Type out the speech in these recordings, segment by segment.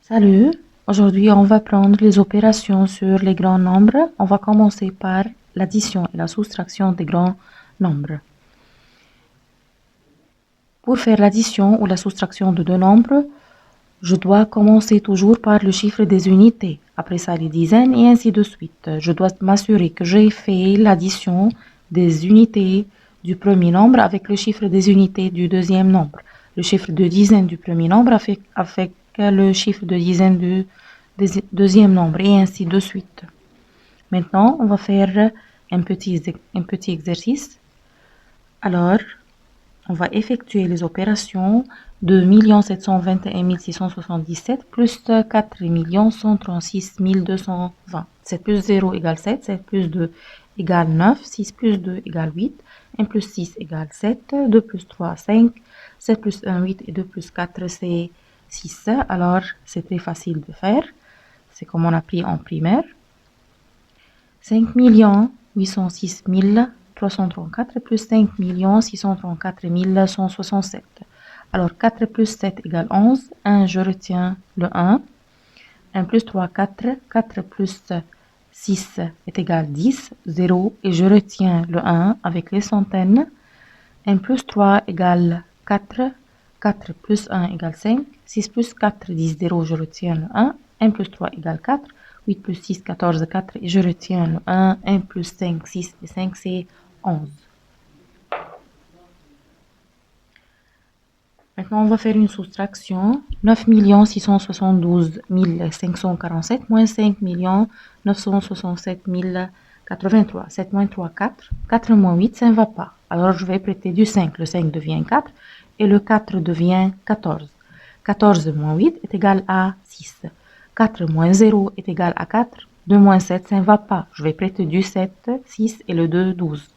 Salut, aujourd'hui on va prendre les opérations sur les grands nombres. On va commencer par l'addition et la soustraction des grands nombres. Pour faire l'addition ou la soustraction de deux nombres, je dois commencer toujours par le chiffre des unités, après ça les dizaines et ainsi de suite. Je dois m'assurer que j'ai fait l'addition des unités du premier nombre avec le chiffre des unités du deuxième nombre. Le chiffre de dizaine du premier nombre avec le chiffre de dizaine du deuxième nombre et ainsi de suite. Maintenant, on va faire un petit exercice. Alors, on va effectuer les opérations de 1 721 677 plus 4 136 220. 7 plus 0 égale 7, 7 plus 2 égale 9, 6 plus 2 égale 8, 1 plus 6 égale 7, 2 plus 3, 5, 7 plus 1, 8 et 2 plus 4, c'est 6. Alors, c'est très facile de faire. C'est comme on a pris en primaire. 5 806 334 plus 5 634 167. Alors, 4 plus 7 égale 11. 1, je retiens le 1. 1 plus 3, 4. 4 plus 6 est égal 10. 0 et je retiens le 1 avec les centaines. 1 plus 3 égale 4. 4 plus 1 égale 5. 6 plus 4, 10, 0, je retiens le 1. 1 plus 3 égale 4. 8 plus 6, 14, 4, et je retiens le 1. 1 plus 5, 6, et 5, c'est 11. Maintenant, on va faire une soustraction. 9 672 547 moins 5 967 083. 7 moins 3, 4. 4 moins 8, ça ne va pas. Alors, je vais prêter du 5. Le 5 devient 4 et le 4 devient 14. 14 moins 8 est égal à 6. 4 moins 0 est égal à 4. 2 moins 7, ça ne va pas. Je vais prêter du 7, 6 et le 2, 12.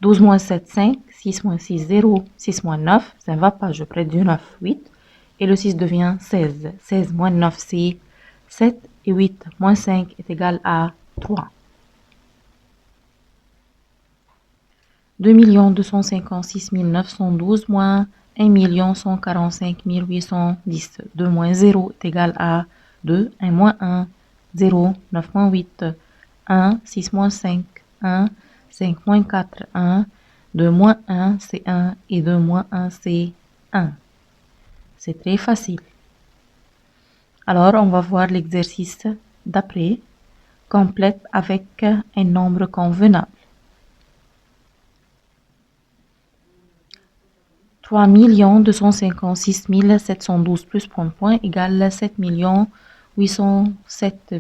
12 moins 7, 5. 6 moins 6, 0. 6 moins 9, ça ne va pas. Je prête du 9, 8. Et le 6 devient 16. 16 moins 9, c'est 7. Et 8 moins 5 est égal à 3. 2 256 912 moins 1 145 810. 2 moins 0 est égal à 2. 1 moins 1, 0. 9 moins 8, 1. 6 moins 5, 1. 5 moins 4, 1. 2 moins 1, c'est 1. Et 2 moins 1, c'est 1. C'est très facile. Alors, on va voir l'exercice d'après. Complète avec un nombre convenable. 3 256 712 plus point égale 7 807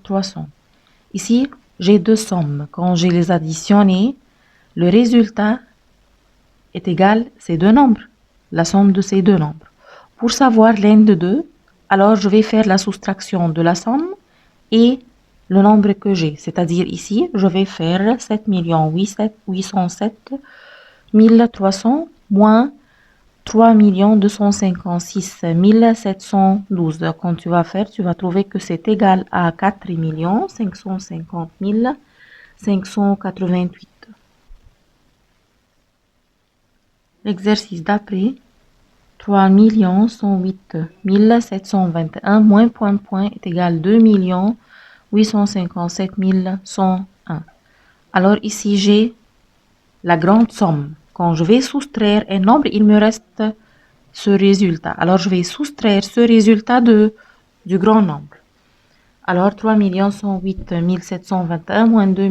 300. Ici, j'ai deux sommes. Quand je les additionne, le résultat est égal à ces deux nombres, la somme de ces deux nombres. Pour savoir l'un de deux, alors je vais faire la soustraction de la somme et le nombre que j'ai. C'est-à-dire ici, je vais faire 7 807 300 moins 3 256 712. Quand tu vas faire, tu vas trouver que c'est égal à 4 550 588. L'exercice d'après, 3 108 721 moins point est égal à 2 857 101. Alors ici, j'ai la grande somme. Quand je vais soustraire un nombre, il me reste ce résultat. Alors, je vais soustraire ce résultat du grand nombre. Alors, 3 108 721 moins 2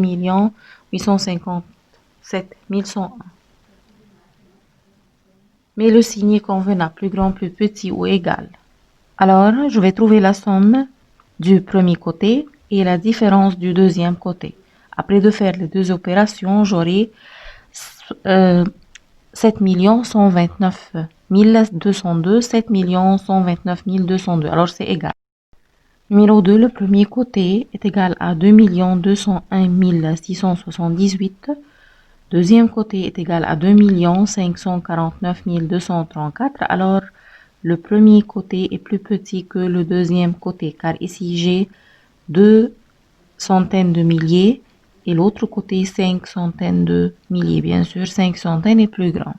857 101. Mais le signe convenable, plus grand, plus petit ou égal. Alors, je vais trouver la somme du premier côté et la différence du deuxième côté. Après de faire les deux opérations, j'aurai 7 129 202, 7 129 202. Alors, c'est égal. Numéro 2, le premier côté est égal à 2 201 678. Deuxième côté est égal à 2 549 234. Alors, le premier côté est plus petit que le deuxième côté, car ici, j'ai 2 centaines de milliers et l'autre côté 5 centaines de milliers. Bien sûr, 5 centaines est plus grand.